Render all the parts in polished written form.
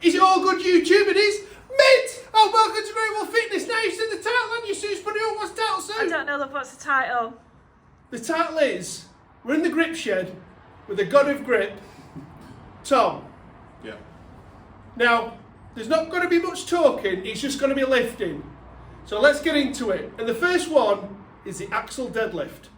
Is it all good YouTube? It is. Mint! Oh, welcome to Great Wall Fitness. Now you've seen the title, haven't you, Sue? What's the title, Sue? I don't know, what's the title? The title is, we're in the grip shed with the god of grip, Tom. Yeah. Now, there's not going to be much talking, it's just going to be lifting. So let's get into it. And the first one is the axle deadlift.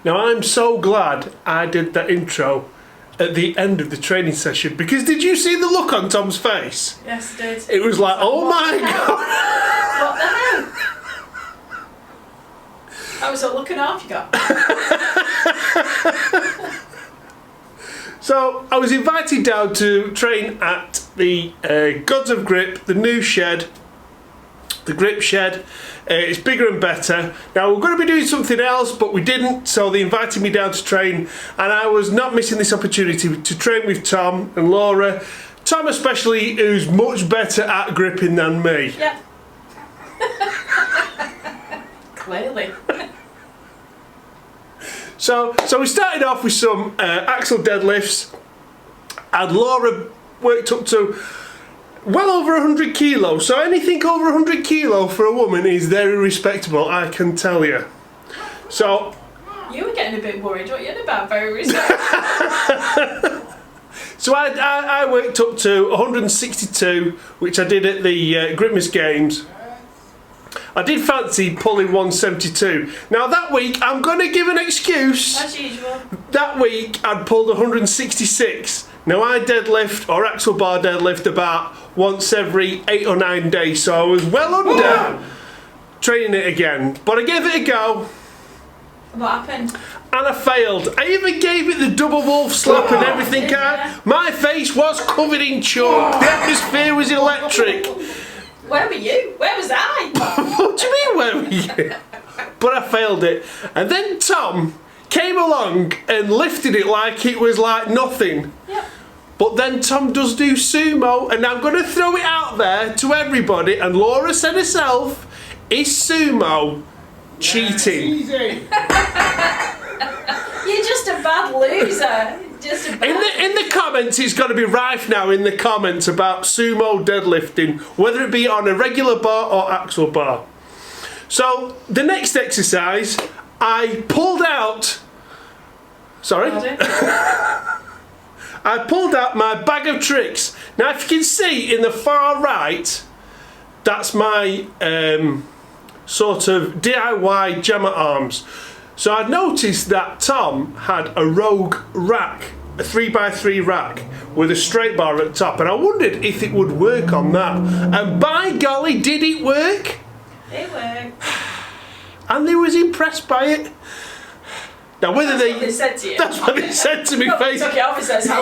Now, I'm so glad I did that intro at the end of the training session, because did you see the look on Tom's face? Yes, I did. It was like, oh my God. What the hell? I was all looking off, you got. So I was invited down to train at the Gods of Grip, the new shed, the grip shed. It's bigger and better. Now we're going to be doing something else, but we didn't, so they invited me down to train, and I was not missing this opportunity to train with Tom and Laura. Tom especially, who's much better at gripping than me. Yep. Clearly. So we started off with some axle deadlifts, and Laura worked up to well over 100 kilos. So anything over 100 kilo for a woman is very respectable, I can tell you. So you were getting a bit worried, what you had about very respectable. So I worked up to 162, which I did at the Gripmas Games. I did fancy pulling 172. Now that week, I'm going to give an excuse. As usual. That week, I'd pulled 166. Now I deadlift, or axle bar deadlift, about once every 8 or 9 days. So I was well under training it again. But I gave it a go. What happened? And I failed. I even gave it the double wolf slap and everything. My face was covered in chalk. The atmosphere was electric. Where were you? Where was I? What do you mean, where were you? But I failed it. And then Tom came along and lifted it like it was like nothing. Yep. But then Tom does do sumo, and I'm going to throw it out there to everybody, and Laura said herself, is sumo cheating? Easy. You're just a bad loser. Just a bad In the comments, it's got to be rife now in the comments about sumo deadlifting, whether it be on a regular bar or axle bar. So the next exercise, I pulled out. Sorry. I pulled out my bag of tricks. Now, if you can see in the far right, that's my sort of DIY jammer arms. So I noticed that Tom had a rogue rack, a 3x3 rack with a straight bar at the top, and I wondered if it would work on that. And by golly, did it work? It worked. And they was impressed by it. Now whether That's what they said to you. That's what they said to me face. Took it off and says, how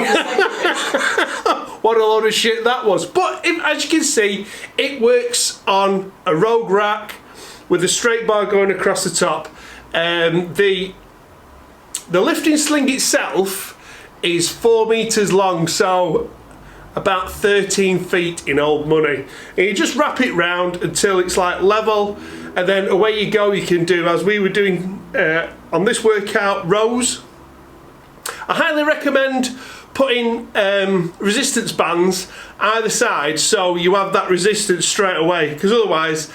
What a load of shit that was. But as you can see, it works on a rogue rack with a straight bar going across the top. The lifting sling itself is 4 meters long, so about 13 feet in old money. And you just wrap it round until it's like level, and then away you go. You can do, as we were doing on this workout, rows. I highly recommend putting resistance bands either side, so you have that resistance straight away, because otherwise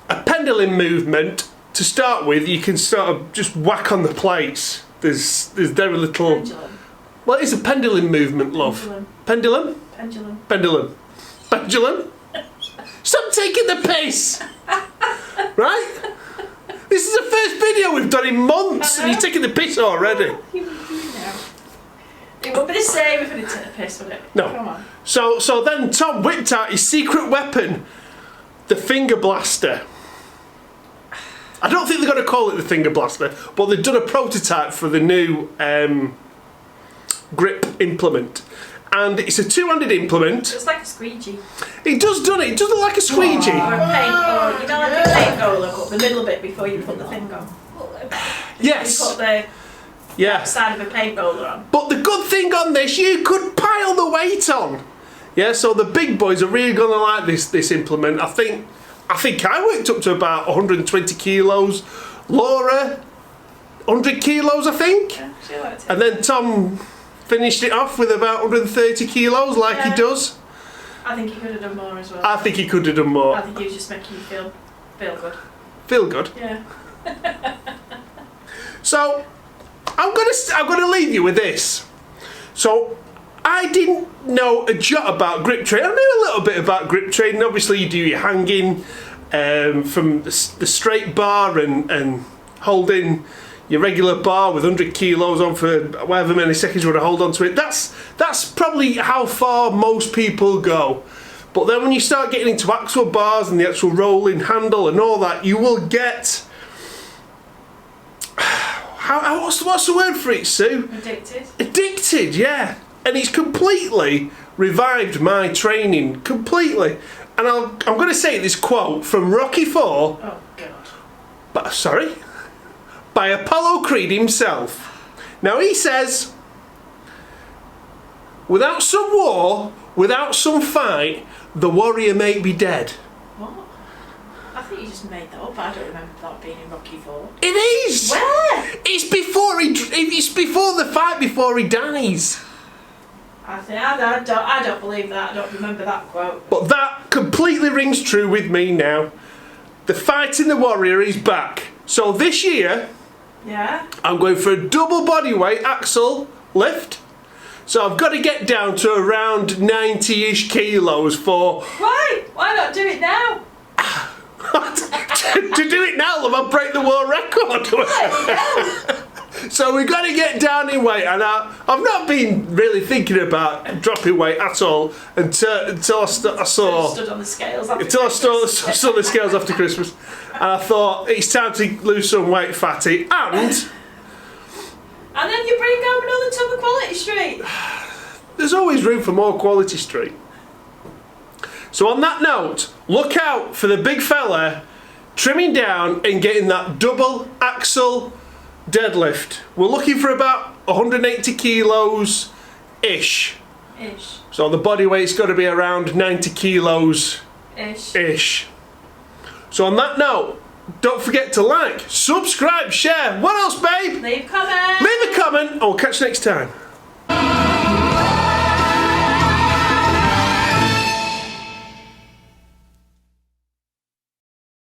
a pendulum movement to start with, you can sort of just whack on the plates. There's very little. Pendulum. Well, it's a pendulum movement, love. Pendulum. Pendulum? Pendulum. Pendulum? Stop taking the piss! Right? This is the first video we've done in months, and you're taking the piss already. It would be the same if I didn't take the piss, would it? No. Come on. So then Tom whipped out his secret weapon, the finger blaster. I don't think they're going to call it the finger blaster, but they've done a prototype for the new grip implement. And it's a two-handed implement. It's like a squeegee. It does, doesn't it? It does look like a squeegee. Or a paint, or you know, like a paint roller, cut the middle bit before you put the thing on. Yes. You put the side of a paint roller on. But the good thing on this, you could pile the weight on. Yeah, so the big boys are really going to like this implement. I think I worked up to about 120 kilos. Laura, 100 kilos, I think. Yeah, she liked it. And then Tom finished it off with about 130 kilos, like he does. I think he could have done more as well. I think he could have done more. I think he was just making you feel good. Feel good. Yeah. So I'm gonna leave you with this. So I didn't know a jot about grip training. I knew a little bit about grip training. Obviously, you do your hanging from the straight bar and holding your regular bar with 100 kilos on for however many seconds you want to hold on to it. That's probably how far most people go. But then when you start getting into actual bars and the actual rolling handle and all that, you will get... what's the word for it, Sue? Addicted. Addicted, yeah. And it's completely revived my training, completely. And I'm going to say this quote from Rocky IV. Oh, God. By Apollo Creed himself. Now he says, without some war, without some fight, the warrior may be dead. What? I think you just made that up. I don't remember that being in Rocky IV. It is! Where? It's before the fight, before he dies. I don't believe that. I don't remember that quote. But that completely rings true with me now. The fighting the warrior is back. So this year, yeah, I'm going for a double bodyweight axle lift. So I've got to get down to around 90-ish kilos for... Why? Why not do it now? to do it now, love, I'll break the world record. So we've got to get down in weight, and I've not been really thinking about dropping weight at all until I saw... Stood on the scales after Until I Christmas. saw the scales after Christmas. And I thought, it's time to lose some weight, fatty, and... And then you bring home another tub of Quality Street. There's always room for more Quality Street. So on that note, look out for the big fella trimming down and getting that double axle deadlift. We're looking for about 180 kilos ish. So the body weight's got to be around 90 kilos ish. So on that note, don't forget to like, subscribe, share. What else, babe? Leave a comment. Leave a comment and we'll catch you next time.